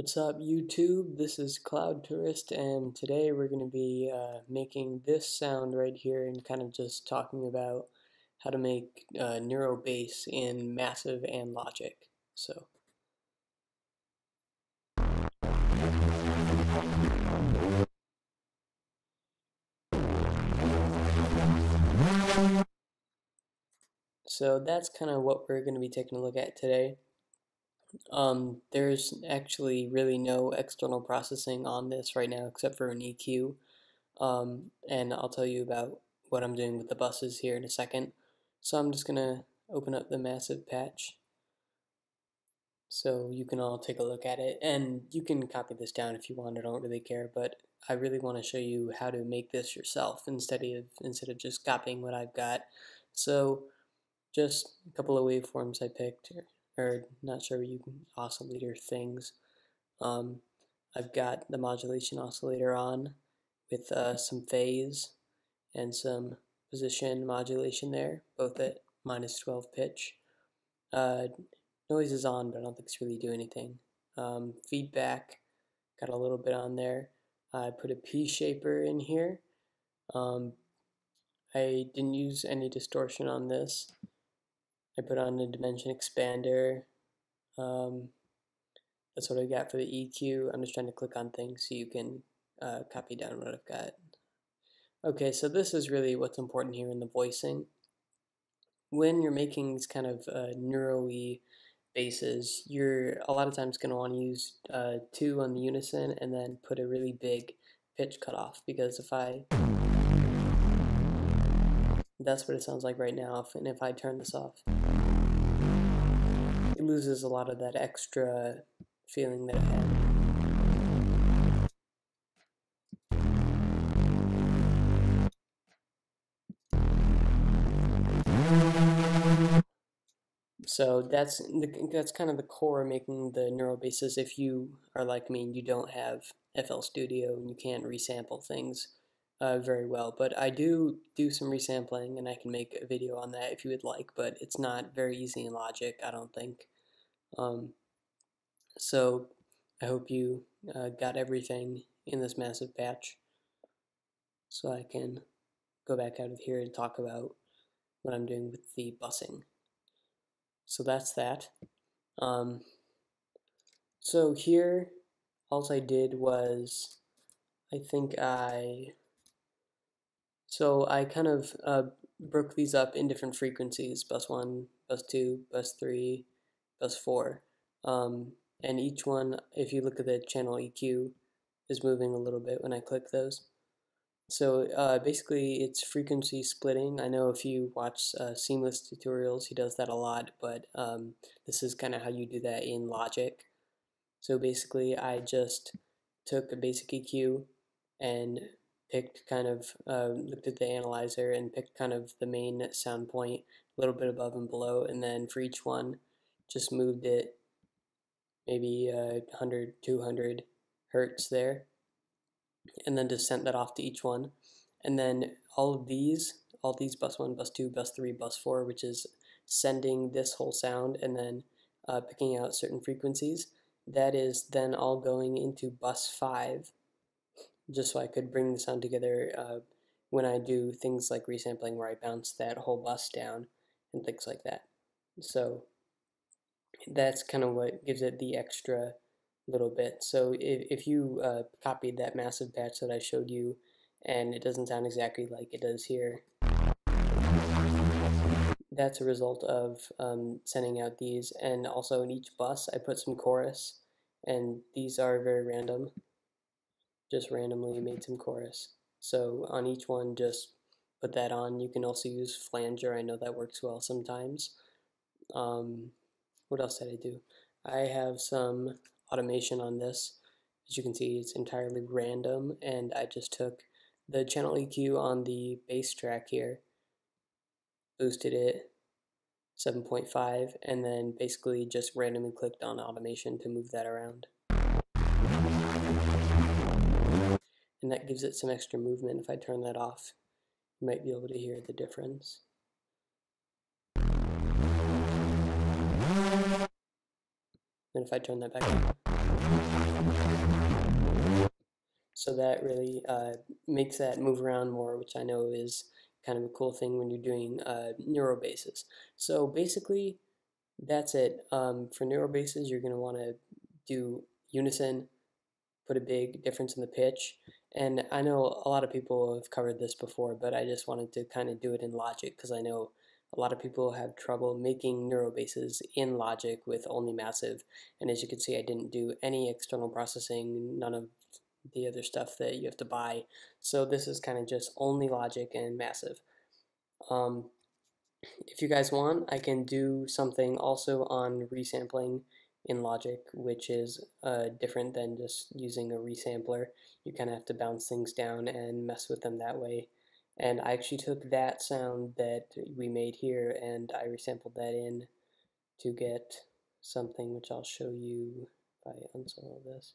What's up YouTube? This is Cloud Tourist, and today we're going to be making this sound right here and kind of just talking about how to make Neuro bass in Massive and Logic. So that's kind of what we're going to be taking a look at today. There's actually really no external processing on this right now except for an EQ. And I'll tell you about what I'm doing with the buses here in a second. So I'm just going to open up the Massive patch so you can all take a look at it, and you can copy this down if you want. I don't really care, but I really want to show you how to make this yourself instead of just copying what I've got. So just a couple of waveforms I picked, or not sure, you can oscillator things. I've got the modulation oscillator on with some phase and some position modulation there, both at -12 pitch. Noise is on, but I don't think it's really doing anything. Feedback, got a little bit on there. I put a P shaper in here. I didn't use any distortion on this. I put on a dimension expander. That's what I got for the EQ. I'm just trying to click on things so you can copy down what I've got. Okay, so this is really what's important here in the voicing. When you're making these kind of neuro-y basses, you're a lot of times going to want to use 2 on the unison and then put a really big pitch cutoff, because that's what it sounds like right now, and if I turn this off, it loses a lot of that extra feeling that it had. So that's kind of the core of making the Neuro basses. If you are like me and you don't have FL Studio and you can't resample things very well, but I do some resampling, and I can make a video on that if you would like, but it's not very easy in Logic, I don't think. So I hope you got everything in this Massive patch, so I can go back out of here and talk about what I'm doing with the busing. So that's that. So here, all I did was, I kind of broke these up in different frequencies: bus 1, bus 2, bus 3, bus 4. And each one, if you look at the channel EQ, is moving a little bit when I click those. So basically it's frequency splitting. I know if you watch Seamless tutorials, he does that a lot, but this is kind of how you do that in Logic. So basically I just took a basic EQ and picked kind of, looked at the analyzer and picked kind of the main sound point a little bit above and below, and then for each one just moved it maybe 100, 200 hertz there, and then just sent that off to each one. And then all these bus 1, bus 2, bus 3, bus 4, which is sending this whole sound and then picking out certain frequencies, that is then all going into bus 5, just so I could bring the sound together when I do things like resampling, where I bounce that whole bus down and things like that. So that's kind of what gives it the extra little bit. So if you copied that Massive patch that I showed you and it doesn't sound exactly like it does here, that's a result of sending out these. And also in each bus I put some chorus, and these are very random, just randomly made some chorus. So on each one, just put that on. You can also use flanger, I know that works well sometimes. What else did I do? I have some automation on this. As you can see, it's entirely random, and I just took the channel EQ on the bass track here, boosted it 7.5, and then basically just randomly clicked on automation to move that around. And that gives it some extra movement. If I turn that off, you might be able to hear the difference. And if I turn that back on, So that really makes that move around more, which I know is kind of a cool thing when you're doing neuro bases. So basically, that's it. For neuro bases, you're going to want to do unison, put a big difference in the pitch. And I know a lot of people have covered this before, but I just wanted to kind of do it in Logic because I know a lot of people have trouble making neuro bases in Logic with only massive. And as you can see, I didn't do any external processing, none of the other stuff that you have to buy. So this is kind of just only Logic and massive. Um, if you guys want, I can do something also on resampling in Logic, which is different than just using a resampler. You kind of have to bounce things down and mess with them that way. And I actually took that sound that we made here and I resampled that in to get something which I'll show you if I unsolo this.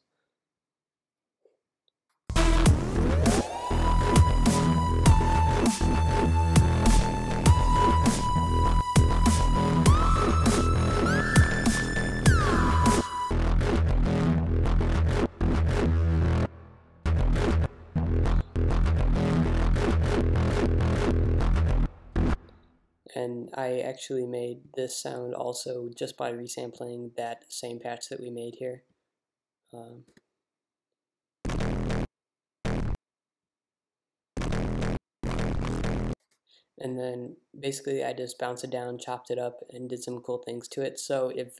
And I actually made this sound also just by resampling that same patch that we made here. And then basically I just bounced it down, chopped it up, and did some cool things to it. So if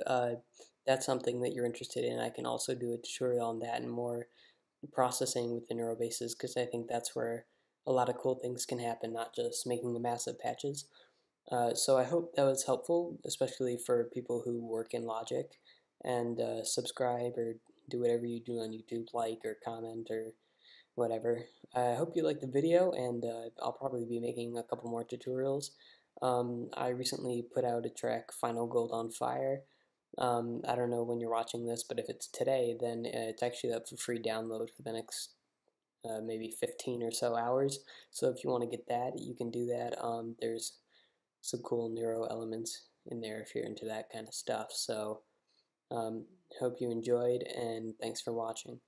that's something that you're interested in, I can also do a tutorial on that and more processing with the neurobases, because I think that's where a lot of cool things can happen, not just making the massive patches. So I hope that was helpful, especially for people who work in Logic, and subscribe or do whatever you do on YouTube, like or comment or whatever. I hope you liked the video, and I'll probably be making a couple more tutorials. I recently put out a track, Final Gold on Fire. I don't know when you're watching this, but if it's today, then it's actually up for free download for the next maybe 15 or so hours. So if you want to get that, you can do that. There's some cool neuro elements in there if you're into that kind of stuff. So hope you enjoyed, and thanks for watching.